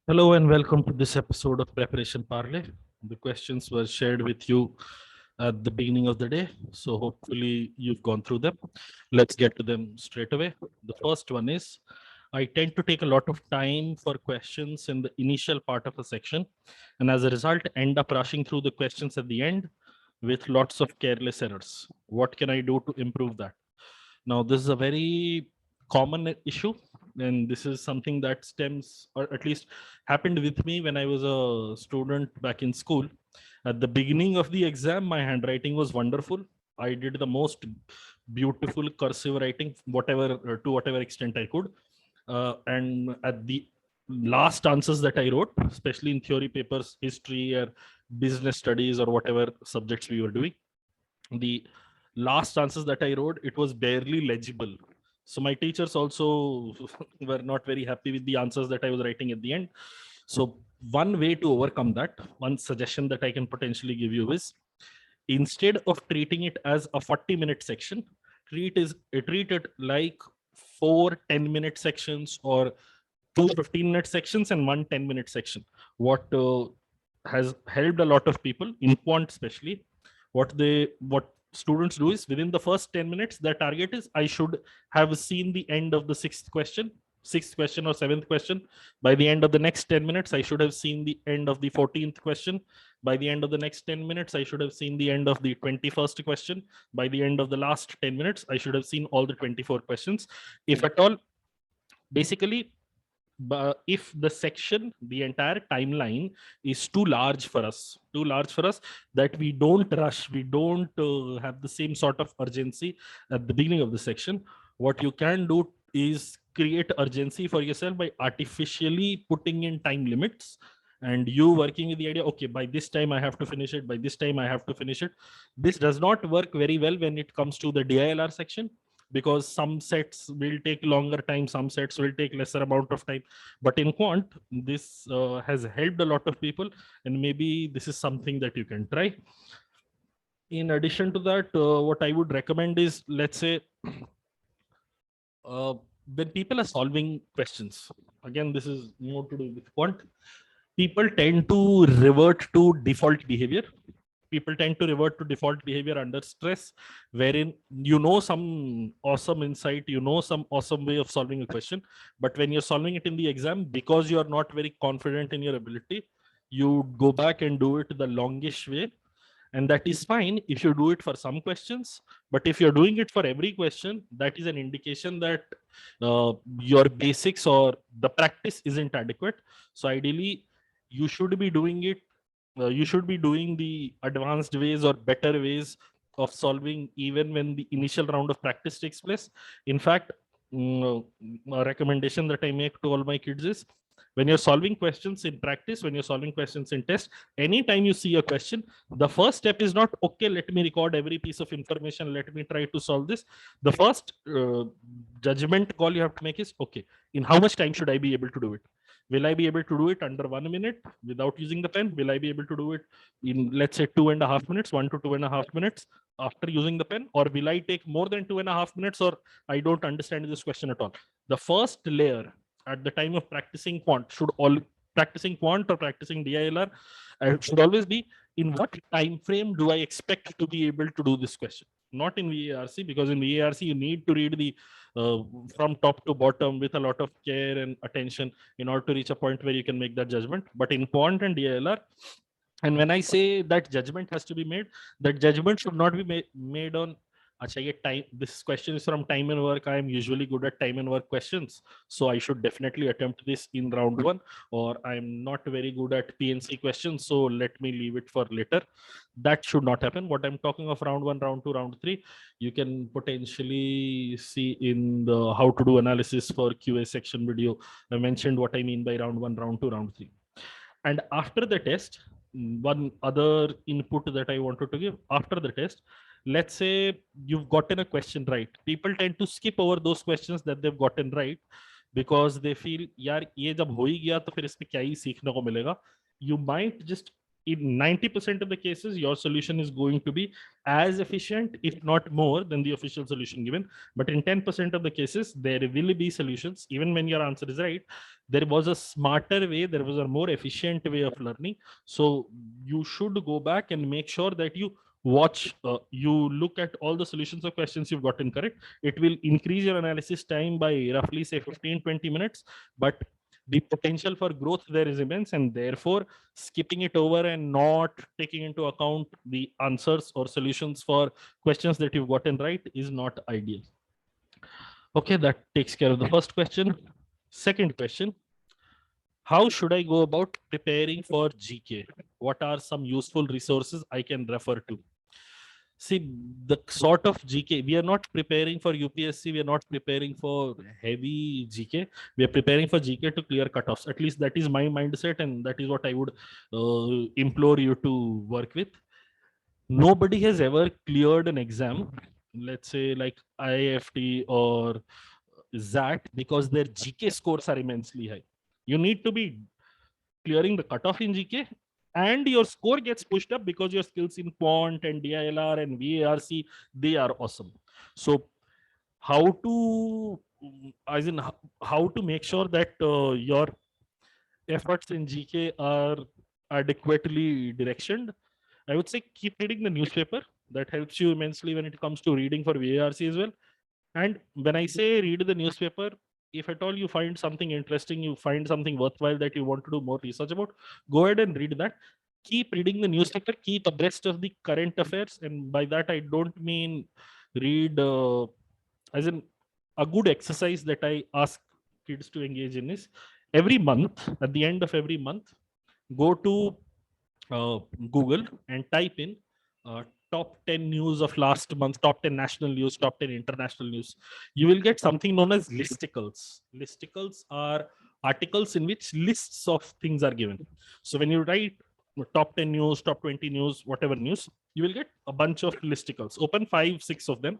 Hello and welcome to this episode of Preparation Parley. The questions were shared with you at the beginning of the day, so hopefully you've gone through them. Let's get to them straight away. The first one is I tend to take a lot of time for questions in the initial part of a section, and as a result, end up rushing through the questions at the end with lots of careless errors. What can I do to improve that? Now, this is a very common issue, and this is something that stems, or at least happened with me when I was a student back in school. At the beginning of the exam, my handwriting was wonderful. I did the most beautiful cursive writing, whatever to whatever extent I could. And at the last answers that I wrote, especially in theory papers, history or business studies or whatever subjects we were doing, the last answers that I wrote, it was barely legible. So my teachers also were not very happy with the answers that I was writing at the end. So one way to overcome that, one suggestion that I can potentially give you is, instead of treating it as a 40-minute section, treat it like 4 10-minute sections, or 2 15-minute sections and one 10-minute section. What has helped a lot of people in quant especially, what students do is, within the first 10 minutes, their target is, I should have seen the end of the sixth question or seventh question. By the end of the next 10 minutes, I should have seen the end of the 14th question. By the end of the next 10 minutes, I should have seen the end of the 21st question. By the end of the last 10 minutes, I should have seen all the 24 questions, if at all. Basically, but if the section, the entire timeline is too large for us, that we don't rush, we don't have the same sort of urgency at the beginning of the section, what you can do is create urgency for yourself by artificially putting in time limits, and you working with the idea, okay, by this time I have to finish it, by this time I have to finish it. This does not work very well when it comes to the DILR section, because some sets will take longer time, some sets will take lesser amount of time. But in quant, this has helped a lot of people, and maybe this is something that you can try. In addition to that, what I would recommend is, let's say, uh, when people are solving questions, again, this is more to do with quant, people tend to revert to default behavior. People tend to revert to default behavior under stress, wherein some awesome insight, some awesome way of solving a question, but when you're solving it in the exam, because you are not very confident in your ability, you go back and do it the longish way. And that is fine if you do it for some questions, but if you're doing it for every question, that is an indication that your basics or the practice isn't adequate. So ideally, you should be doing it, you should be doing the advanced ways or better ways of solving, even when the initial round of practice takes place. In fact, a recommendation that I make to all my kids is, when you're solving questions in practice, when you're solving questions in test, anytime you see a question, the first step is not, okay, let me record every piece of information, let me try to solve this. The first judgment call you have to make is, okay, in how much time should I be able to do it? Will I be able to do it under 1 minute without using the pen? Will I be able to do it in, let's say, 2.5 minutes, 1 to 2.5 minutes after using the pen? Or will I take more than 2.5 minutes, or I don't understand this question at all? The first layer at the time of practicing quant should all practicing quant or practicing DILR should always be, in what time frame do I expect to be able to do this question? Not in VARC, because in VARC you need to read the uh, from top to bottom with a lot of care and attention in order to reach a point where you can make that judgment. But in quant and DILR, and when I say that judgment has to be made, that judgment should not be made on, Acha, ye time, this question is from time and work. I am usually good at time and work questions, so I should definitely attempt this in round one. Or I'm not very good at PNC questions, so let me leave it for later. That should not happen. What I'm talking of round one, round two, round three, you can potentially see in the how to do analysis for QA section video. I mentioned what I mean by round one, round two, round three. And after the test, one other input that I wanted to give, after the test, let's say you've gotten a question right. People tend to skip over those questions that they've gotten right, because they feel, यार ये जब हो ही गया तो फिर इसमें क्या ही सीखने को मिलेगा. You might just in 90% of the cases, your solution is going to be as efficient, if not more, than the official solution given. But in 10% of the cases, there will be solutions, even when your answer is right. There was a smarter way, there was a more efficient way of learning. So you should go back and make sure that you you look at all the solutions of questions you've gotten correct. It will increase your analysis time by roughly say 15-20 minutes, but the potential for growth there is immense, and therefore skipping it over and not taking into account the answers or solutions for questions that you've gotten right is not ideal. Okay, that takes care of the first question. Second question: how should I go about preparing for GK? What are some useful resources I can refer to? See, the sort of GK, we are not preparing for UPSC, we are not preparing for heavy GK, we are preparing for GK to clear cutoffs. At least that is my mindset, and that is what I would implore you to work with. Nobody has ever cleared an exam, let's say like IIFT or ZAT, because their GK scores are immensely high. You need to be clearing the cutoff in GK, and your score gets pushed up because your skills in quant and DILR and VARC, they are awesome. So how to, as in how to make sure that your efforts in GK are adequately directioned? I would say keep reading the newspaper. That helps you immensely when it comes to reading for VARC as well. And when I say read the newspaper, if at all you find something interesting, you find something worthwhile that you want to do more research about, go ahead and read that. Keep reading the newspaper, keep abreast of the current affairs. And by that, I don't mean read, as in a good exercise that I ask kids to engage in is every month, at the end of every month, go to Google and type in top 10 news of last month, top 10 national news, top 10 international news. You will get something known as listicles. Listicles are articles in which lists of things are given. So when you write top 10 news, top 20 news, whatever news, you will get a bunch of listicles. Open 5-6 of them.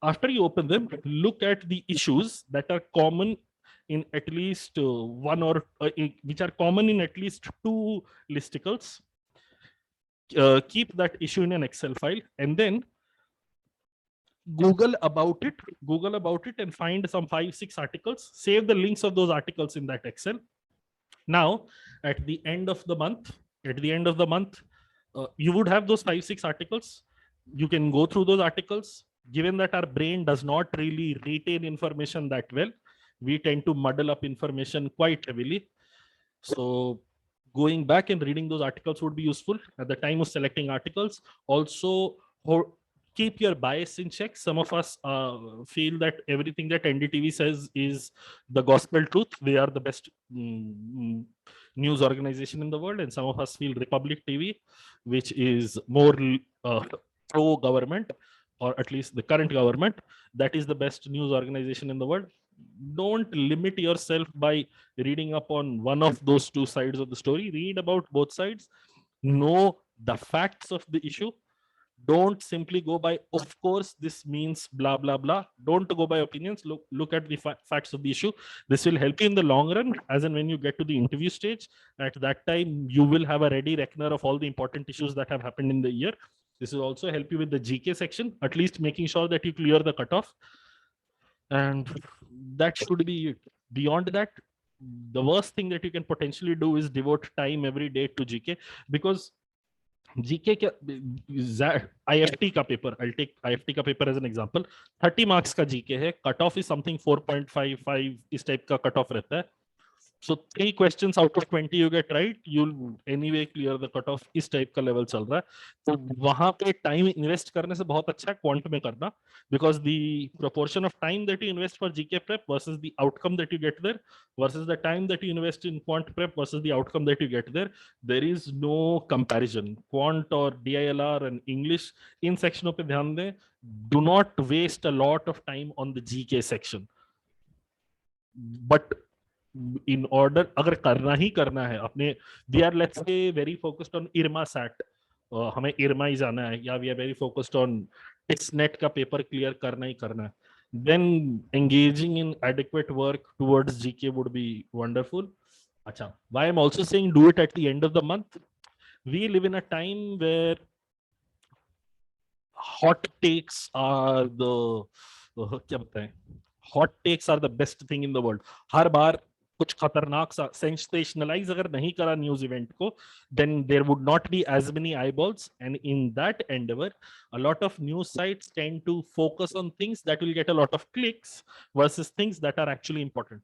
After you open them, look at the issues that are common in at least one or which are common in at least 2 listicles. Keep that issue in an Excel file, and then Google about it and find some 5-6 articles. Save the links of those articles in that Excel. Now, at the end of the month, you would have those 5-6 articles. You can go through those articles. Given that our brain does not really retain information that well, we tend to muddle up information quite heavily. So going back and reading those articles would be useful at the time of selecting articles. Also, keep your bias in check. Some of us feel that everything that NDTV says is the gospel truth. They are the best news organization in the world. And some of us feel Republic TV, which is more pro-government, or at least the current government, that is the best news organization in the world. Don't limit yourself by reading up on one of those 2 sides of the story. Read about both sides. Know the facts of the issue. Don't simply go by, of course, this means blah, blah, blah. Don't go by opinions. Look at the facts of the issue. This will help you in the long run, as in when you get to the interview stage. At that time, you will have a ready reckoner of all the important issues that have happened in the year. This will also help you with the GK section, at least making sure that you clear the cutoff. And that should be it. Beyond that, the worst thing that you can potentially do is devote time every day to GK, because GK का IFT का paper, I'll take IFT का paper as an example. 30 marks का GK है, cut off is something 4.55 इस type का cut off रहता है. So 3 questions out of 20 you get right, you'll anyway clear the cutoff. इस टाइप का लेवल चल रहा है, तो वहां पे टाइम इन्वेस्ट करने से बहुत अच्छा है क्वांट में करना, because the proportion of time that you invest for GK prep versus the outcome that you get there versus the time that you invest in quant prep versus the outcome that you get there is no comparison. Quant or DILR and English इन सेक्शनों पे ध्यान दें. Do not waste a lot of time on the GK section. But in order, अगर करना ही करना है अपने, we are let's say very focused on IRMA SAT, हमें IRMA ही जाना है, या we are very focused on TISNET का पेपर क्लियर करना ही करना है, then engaging in adequate work towards GK would be wonderful. अच्छा, why I'm also saying do it at the end of the month? We live in a time where hot takes are the क्या बताएं, hot takes are the best thing in the world. हर बार कुछ खतरनाक सा sensationalize अगर नहीं करा news event को, then there would not be as many eyeballs, and in that endeavor a lot of news sites tend to focus on things that will get a lot of clicks versus things that are actually important.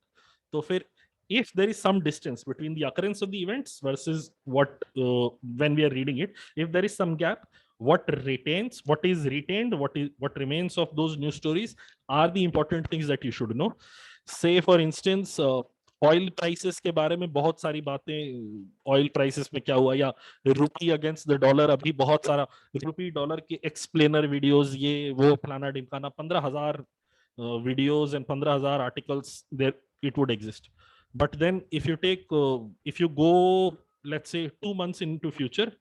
तो फिर if there is some distance between the occurrence of the events versus what when we are reading it, if there is some gap, what retains, what is retained, what remains of those news stories are the important things that you should know. Say for instance, oil prices के बारे में बहुत सारी बातें, oil prices में क्या हुआ, या रुपी अगेंस्ट द डॉलर, अभी बहुत सारा रुपी डॉलर के एक्सप्लेनर वीडियोस, ये वो फलाना ढिमकाना, 15,000 videos and 15,000 articles there it would exist. But then if you take if you go, let's say 2 months into future,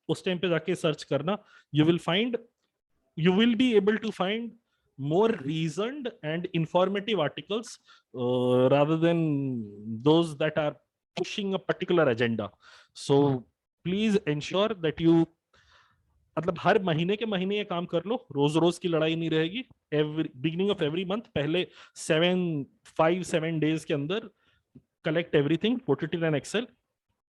उस टाइम पे जाके सर्च करना, you will be able to find more reasoned and informative articles rather than those that are pushing a particular agenda. So please ensure that you, मतलब हर महीने के महीने ये काम कर लो, रोज रोज की लड़ाई नहीं रहेगी. Every beginning of every month पहले 7 days के अंदर collect everything, put it in an Excel,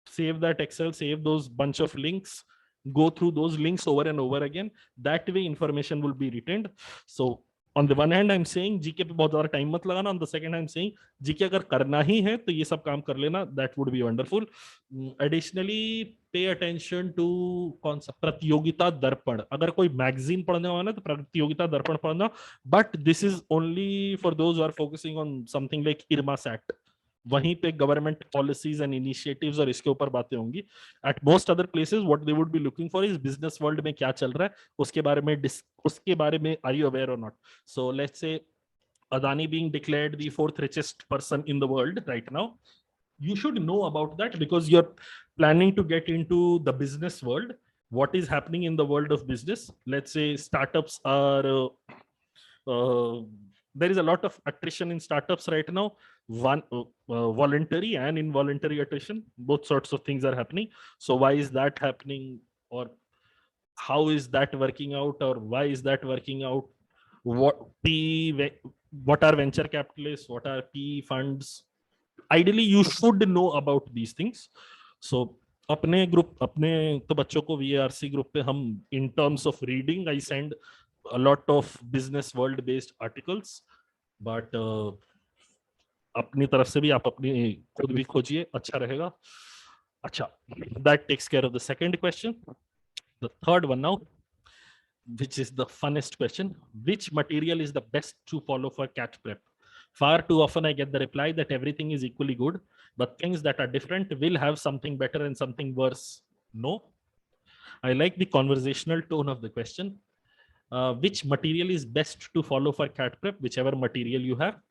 save that Excel, save those bunch of links, go through those links over and over again. That way information will be retained. So on the one hand I'm saying GK पे बहुत ज्यादा time मत लगाना, on the second I'm saying GK अगर करना ही है तो ये सब काम कर लेना, that would be wonderful. Additionally pay attention to कौन सा, प्रतियोगिता दर्पण. अगर कोई मैगजीन पढ़ने वाला है तो प्रतियोगिता दर्पण पढ़ना, but this is only for those who are focusing on something like IRMA SAT. वहीं पे गवर्नमेंट पॉलिसीज एंड इनिशिएटिव्स और इसके ऊपर बातें होंगी. At most other places what they would be looking for is business world में क्या चल रहा है, उसके बारे में आर यू अवेयर और not. So let's say Adani being declared the 4th richest person in the world right now, you should know about that because you're planning to get into the business world. What is happening in the world of business? Let's say startups are there is a lot of attrition in startups right now. One voluntary and involuntary attrition, both sorts of things are happening. So why is that happening, or how is that working out, or why is that working out? What are venture capitalists, what are PE funds? Ideally you should know about these things. So अपने group, अपने तो बच्चों को VARC group पे हम in terms of reading I send a lot of business world based articles, but अपनी तरफ से भी आप अपनी खुद भी खोजिए, अच्छा रहेगा. अच्छा, that takes care of the second question. The third one now, which is the funnest question: which material is the best to follow for CAT prep? Far too often I get the reply that everything is equally good, but things that are different will have something better and something worse. No, I like the conversational tone of the question. Which material is best to follow for CAT prep? Whichever material you have.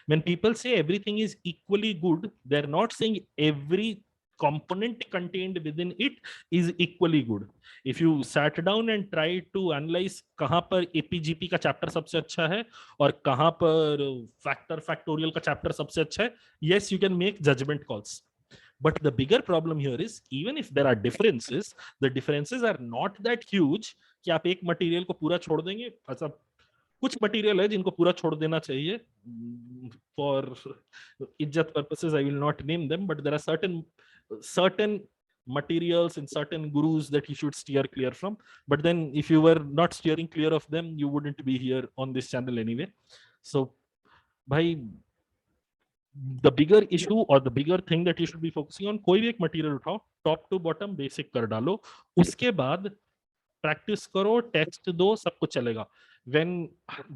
When people say everything is equally good, they're not saying every component contained within it is equally good. If you sat down and tried to analyze कहाँ पर APGP का chapter सबसे अच्छा है और कहाँ पर factorial का चैप्टर सबसे अच्छा है, yes, you can make judgment calls. But the bigger problem here is, even if there are differences, the differences are not that huge कि आप एक मटेरियल को पूरा छोड़ देंगे. अच्छा, कुछ मटेरियल है जिनको पूरा छोड़ देना चाहिए. फॉर इज्जत purposes I will not name them, but there are certain materials and certain gurus that you should steer clear from. But then if you were not steering clear of them, you wouldn't be here on this channel anyway. So bhai, the bigger issue or the bigger thing that you should be focusing on, कोई भी एक material उठाओ, top to bottom basic कर डालो, उसके बाद practice करो, test दो, सब कुछ चलेगा. When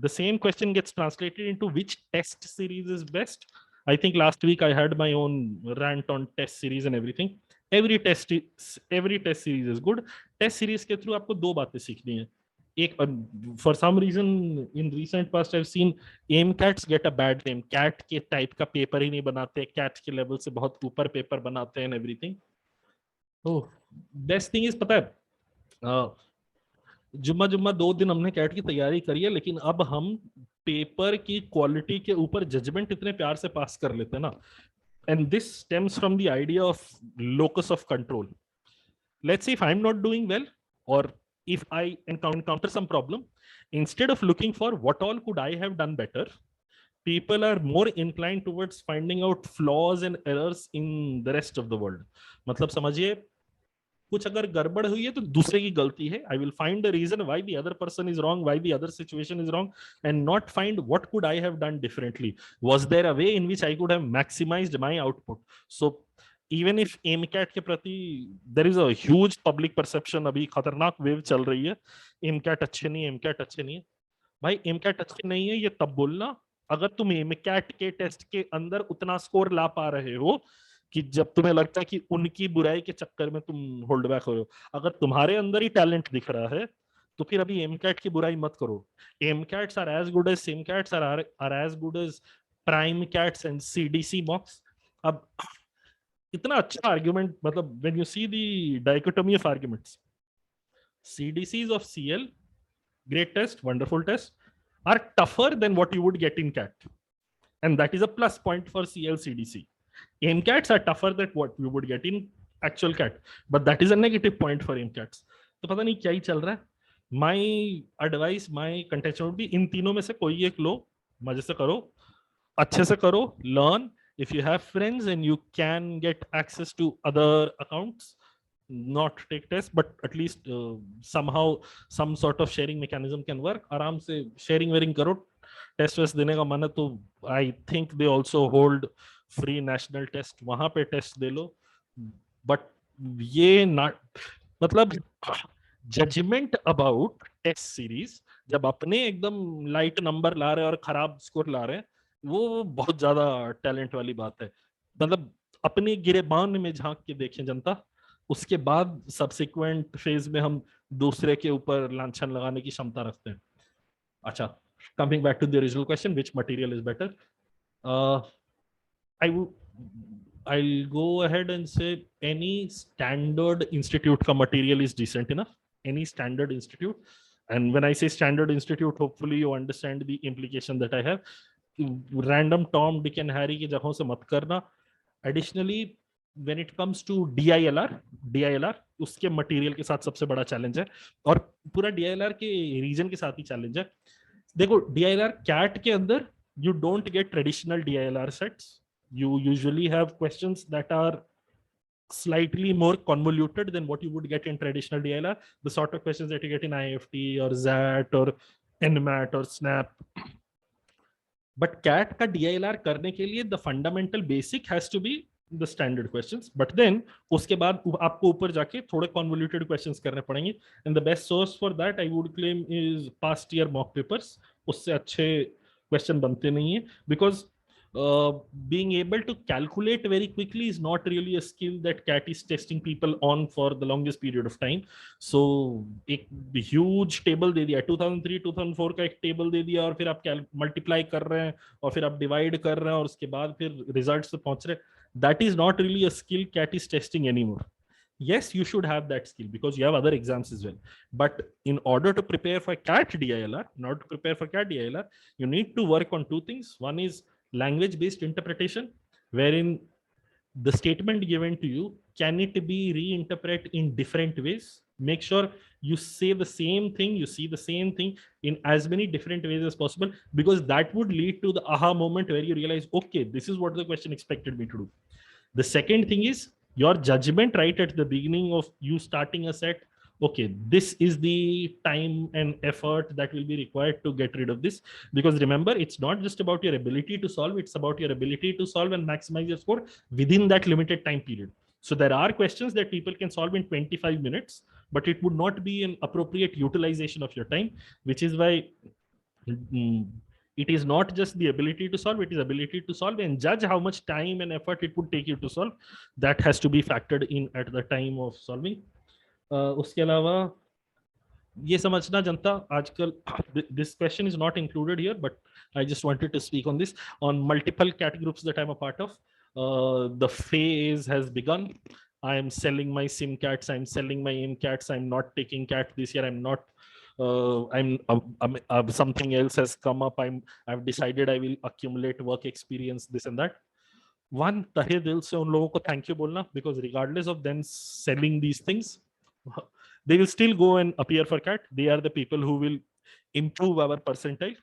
the same question gets translated into which test series is best, I think last week I had my own rant on test series and everything. Every test series is good. Test series के through आपको दो बातें सीखनी है. एक, for some reason in recent past I've seen AIMCATs get a bad name. CAT के type का paper ही नहीं बनाते, CAT के लेवल से बहुत ऊपर पेपर बनाते हैं and everything. Oh, best thing is, पता है, जुम्मा 2 दिन हमने कैट की तैयारी करी है, लेकिन अब हम पेपर की क्वालिटी के ऊपर जजमेंट इतने प्यार से पास कर लेते हैं ना. And this stems from the idea of locus of control. let's say if I'm not doing well, or if I encounter some problem, instead of looking for what all could I have done better, people are more inclined towards finding out flaws and errors in the rest of the world. मतलब समझिए, कुछ अगर गड़बड़ हुई है तो दूसरे की गलती है. I will find a reason why the other person is wrong, why the other situation is wrong, and not find what could I have done differently. Was there a way in which I could have maximized my output? So even if MCAT के प्रति there is a huge public perception, अभी खतरनाक wave चल रही है, MCAT अच्छे नहीं है, MCAT अच्छे नहीं है. भाई MCAT अच्छे नहीं है ये तब बोलना अगर तुम MCAT के टेस्ट के अंदर उतना स्कोर ला पा रहे हो कि जब तुम्हें लगता है कि उनकी बुराई के चक्कर में तुम होल्ड बैक हो रहे हो. अगर तुम्हारे अंदर ही टैलेंट दिख रहा है तो फिर अभी MCAT की बुराई मत करो. MCATs are as good as SIMCATs are as good as prime cats and CDC mocks. अब इतना अच्छा आर्ग्यूमेंट, मतलब when you see the dichotomy of arguments, CDCs of CL, great test, wonderful test, are tougher than what you would get in CAT. And that is a plus point for CLCDC. MCATs are tougher than what you would get in actual CAT. But that is a negative point for MCATs. तो पता नहीं क्या ही चल रहा है. My advice, my contention would be इन तीनों में से कोई एक लो, मजे से करो, अच्छे से करो, learn. If you have friends and you can get access to other accounts, not take tests, but at least somehow some sort of sharing mechanism can work. आराम से sharing वेरिंग करो. टेस्ट वेस्ट देने का मन है तो I think they also hold free national test, वहां पे टेस्ट दे लो. बट ये नॉट, मतलब जजमेंट अबाउट टेस्ट सीरीज जब अपने एकदम लाइट नंबर ला रहे हैं और खराब स्कोर ला रहे हैं, वो बहुत ज्यादा टैलेंट वाली बात है. मतलब अपने गिरेबान में झांक के देखें जनता, उसके बाद सब्सिक्वेंट फेज में हम दूसरे के ऊपर लांछन लगाने की क्षमता रखते हैं. अच्छा, coming back to the original question, which material is better? I'll go ahead and say any standard institute ka material is decent enough. Any standard institute. And when I say standard institute, hopefully you understand the implication that I have. Random Tom, Dick and Harry की जगहों से मत करना. Additionally, when it comes to DILR उसके material के साथ सबसे बड़ा चैलेंज है, और पूरा DILR के रीजन के साथ ही चैलेंज है. देखो DILR CAT के अंदर you don't get traditional DILR sets. You usually have questions that are slightly more convoluted than what you would get in traditional DILR. The sort of questions that you get in IFT or ZAT or NMAT or SNAP. But CAT का DILR करने के लिए the fundamental basic has to be the standard questions. But then उसके बाद आपको ऊपर जाके थोड़े convoluted questions करने पड़ेंगे. And the best source for that I would claim is past year mock papers. उससे अच्छे question बनते नहीं है, because being able to calculate very quickly is not really a skill that CAT is testing people on for the longest period of time. So एक huge table दे दिया, 2003-2004 का एक table दे दिया, और फिर आप multiply कर रहे हैं और फिर आप divide कर रहे हैं और उसके बाद फिर results पे पहुंच रहे हैं. That is not really a skill CAT is testing anymore. Yes, you should have that skill because you have other exams as well. But in order to prepare for CAT DILR, you need to work on two things. One is language-based interpretation, wherein the statement given to you, can it be reinterpreted in different ways? Make sure you say the same thing, you see the same thing in as many different ways as possible, because that would lead to the aha moment where you realize, okay, this is what the question expected me to do. The second thing is your judgment right at the beginning of you starting a set. Okay, this is the time and effort that will be required to get rid of this. Because remember, it's not just about your ability to solve, it's about your ability to solve and maximize your score within that limited time period. So there are questions that people can solve in 25 minutes, but it would not be an appropriate utilization of your time, which is why it is not just the ability to solve, it is ability to solve and judge how much time and effort it would take you to solve. That has to be factored in at the time of solving. उसके अलावा ये समझना जनता आजकल, this question is not included here, but I just wanted to speak on this. On multiple CAT groups that I'm a part of, the phase has begun. I am selling my SIMCATs, I'm selling my MCATs, I'm not taking CAT this year, I'm not something else has come up, I've decided I will accumulate work experience, this and that. One, तहे दिल से उन लोगों को thank you बोलना, because regardless of them selling these things, they will still go and appear for CAT. They are the people who will improve our percentile.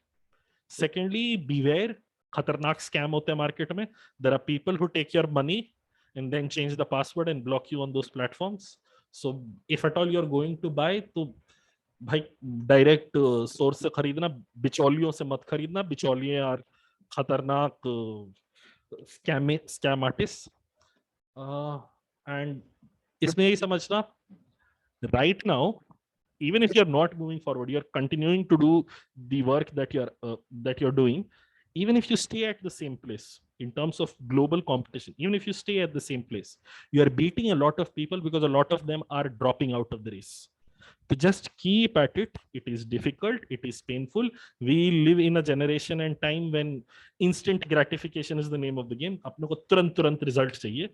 Secondly, beware, khatarnak scam hote hain market mein. There are people who take your money and then change the password and block you on those platforms. So if at all you're going to buy, तो भाई direct source से खरीदना, बिचौलियों से मत खरीदना. बिचौलिए यार खतरनाक स्कैम आर्टिस्ट. एंड इसमें यही समझना, right now, even if you're not moving forward, you're continuing to do the work that you're doing. Even if you stay at the same place in terms of global competition, even if you stay at the same place, you are beating a lot of people because a lot of them are dropping out of the race. To just keep at it. It is difficult, it is painful. We live in a generation and time when instant gratification is the name of the game. अपने को तुरंत तुरंत result चाहिए.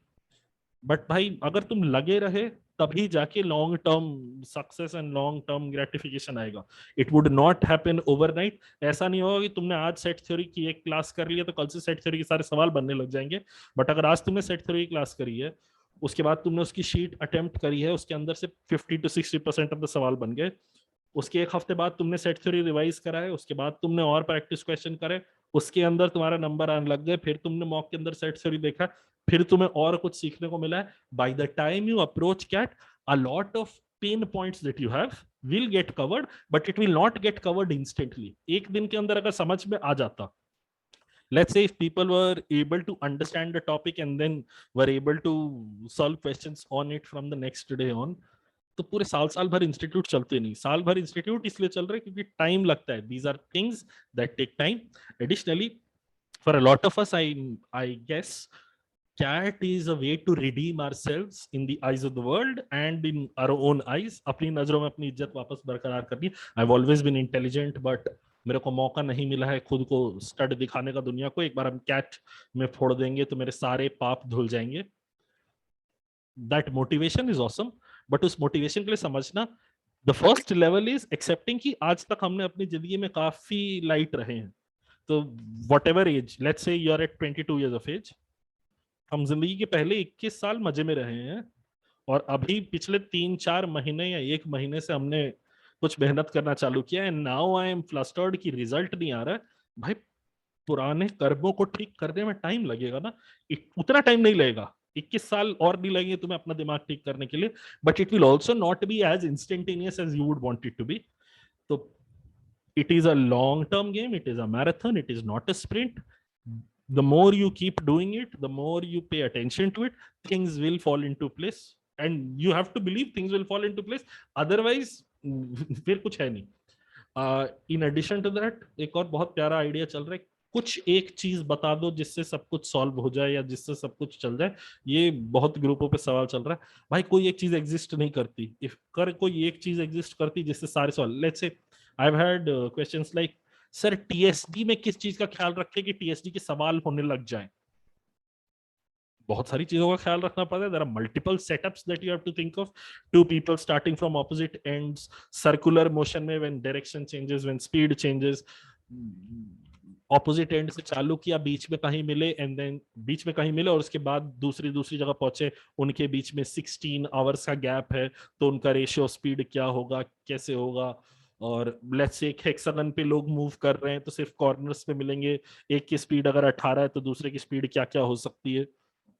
But भाई अगर तुम लगे रहे तभी जाके long term success and long term gratification आएगा. It would not happen overnight. ऐसा नहीं होगा कि तुमने आज सेट थ्योरी की एक क्लास कर लिया तो कल से सेट थ्योरी के सारे सवाल बनने लग जाएंगे. बट अगर आज तुमने सेट थ्योरी की क्लास करी है, उसके बाद तुमने उसकी शीट अटेम्प्ट करी है, उसके अंदर से 50 to 60% ऑफ द सवाल बन गए. उसके एक हफ्ते बाद तुमने सेट थ्योरी रिवाइज करा है, उसके बाद तुमने और प्रैक्टिस क्वेश्चन करे, उसके अंदर तुम्हारा नंबर आने लग गए. फिर तुमने मॉक के अंदर सेट थ्योरी देखा, फिर तुम्हें और कुछ सीखने को मिला है. By the time you approach CAT, a lot of pain points that you have will get covered, but it will not get covered instantly. एक दिन के अंदर अगर समझ में आ जाता, let's say if people were able to understand the topic and then were able to solve questions on it from the next day on, तो पूरे साल साल भर इंस्टीट्यूट चलते नहीं. साल भर इंस्टीट्यूट इसलिए चल रहे क्योंकि टाइम लगता है. These are things that take time. Additionally, for a lot of us, I guess cat is a way to redeem ourselves in the eyes of the world and in our own eyes. अपनी नजरों में अपनी इज्जत वापस बरकरार करनी. I've always been intelligent, but मेरे को मौका नहीं मिला है खुद को स्टड दिखाने का दुनिया को. एक बार हम कैट में फोड़ देंगे तो मेरे सारे पाप धुल जाएंगे. That motivation is awesome, but उस मोटिवेशन के लिए समझना, the first level is accepting कि आज तक हमने अपनी जिंदगी में काफी लाइट रहे हैं. तो whatever age, let's say you are at 22 years of age, हम जिंदगी के पहले 21 साल मजे में रहे हैं, और अभी पिछले 3-4 महीने या 1 महीने से हमने कुछ मेहनत करना चालू किया. And now I am flustered कि रिजल्ट नहीं आ रहा है. भाई पुराने कर्मों को ठीक करने में टाइम लगेगा ना. उतना टाइम नहीं लगेगा, 21 साल और नहीं लगेंगे तुम्हें अपना दिमाग ठीक करने के लिए. But it will also not be as instantaneous as you would want it to be. तो it is a long term game, it is a marathon, it is not a sprint. The more you keep doing it, the more you pay attention to it, things will fall into place, and you have to believe things will fall into place. Otherwise फिर कुछ है नहीं. In addition to that, एक और बहुत प्यारा idea चल रहा है. कुछ एक चीज बता दो जिससे सब कुछ सॉल्व हो जाए या जिससे सब कुछ चल जाए. ये बहुत ग्रुपों पे सवाल चल रहा है. भाई कोई एक चीज एग्जिस्ट नहीं करती. इफ कर कोई एक चीज एग्जिस्ट करती जिससे सारे सवाल, let's say I've had questions like, sir TSD में किस चीज का ख्याल रखें कि टीएसडी के सवाल होने लग जाएं. बहुत सारी चीजों का ख्याल रखना पड़ता है. There are multiple setups that you have to think of. Two people starting from opposite ends, circular motion में when direction changes, when speed changes, opposite and से चालू किया, बीच में कहीं मिले, एंड देन बीच में कहीं मिले और उसके बाद दूसरी जगह पहुंचे. उनके बीच में 16 आवर्स का गैप है, तो उनका रेशियो स्पीड क्या होगा, कैसे होगा. और लेट्स से एक हेक्सागन पे लोग मूव कर रहे हैं तो सिर्फ कॉर्नर्स पे मिलेंगे. एक की स्पीड अगर 18 है तो दूसरे की स्पीड क्या क्या हो सकती है.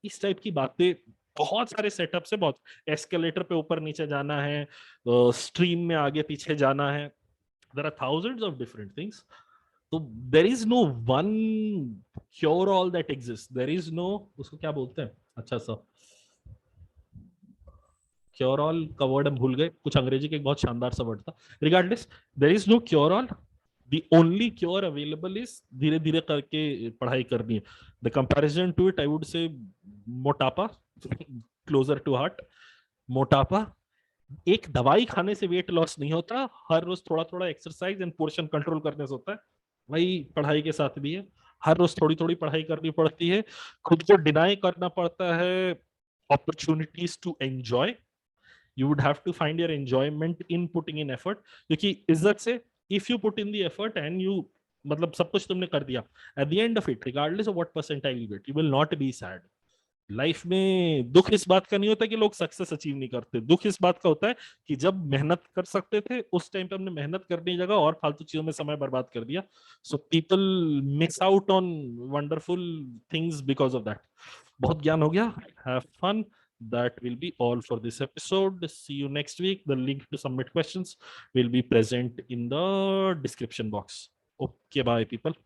इस टाइप की बातें, बहुत सारे सेटअप से, बहुत एस्केलेटर पे ऊपर नीचे जाना है, स्ट्रीम में आगे पीछे जाना है. There are thousands of different things. तो there is no one cure all that exist. There is no, उसको क्या बोलते हैं, अच्छा सा क्योर ऑल का वर्ड हम भूल गए. कुछ अंग्रेजी का एक बहुत शानदार सा वर्ड था. Regardless, there is no cure all. The only cure available is धीरे धीरे करके पढ़ाई करनी है. The comparison to it, I would say मोटापा, क्लोजर टू हार्ट. मोटापा, एक दवाई खाने से वेट लॉस नहीं होता, हर रोज थोड़ा थोड़ा एक्सरसाइज एंड पोर्शन कंट्रोल करने से होता है. वही पढ़ाई के साथ भी है. हर रोज थोड़ी थोड़ी पढ़ाई करनी पड़ती है, खुद को डिनाई करना पड़ता है opportunities to enjoy. You would have to find your enjoyment in putting in effort. क्योंकि इज्जत से, if you put in the effort and you, मतलब सब कुछ तुमने कर दिया, at the end of it, regardless of what percentile you get, you will not be sad. Life में दुख इस बात का नहीं होता कि लोग सक्सेस अचीव नहीं करते, दुख इस बात का होता है कि जब मेहनत कर सकते थे उस टाइम पे हमने मेहनत करने की जगह और फालतू चीजों में समय बर्बाद कर दिया. So people miss out on wonderful things because of that. बहुत ज्ञान हो गया. Have fun. That will be all for this episode. See you next week. The link to submit questions will be present in the description box. Okay, bye people.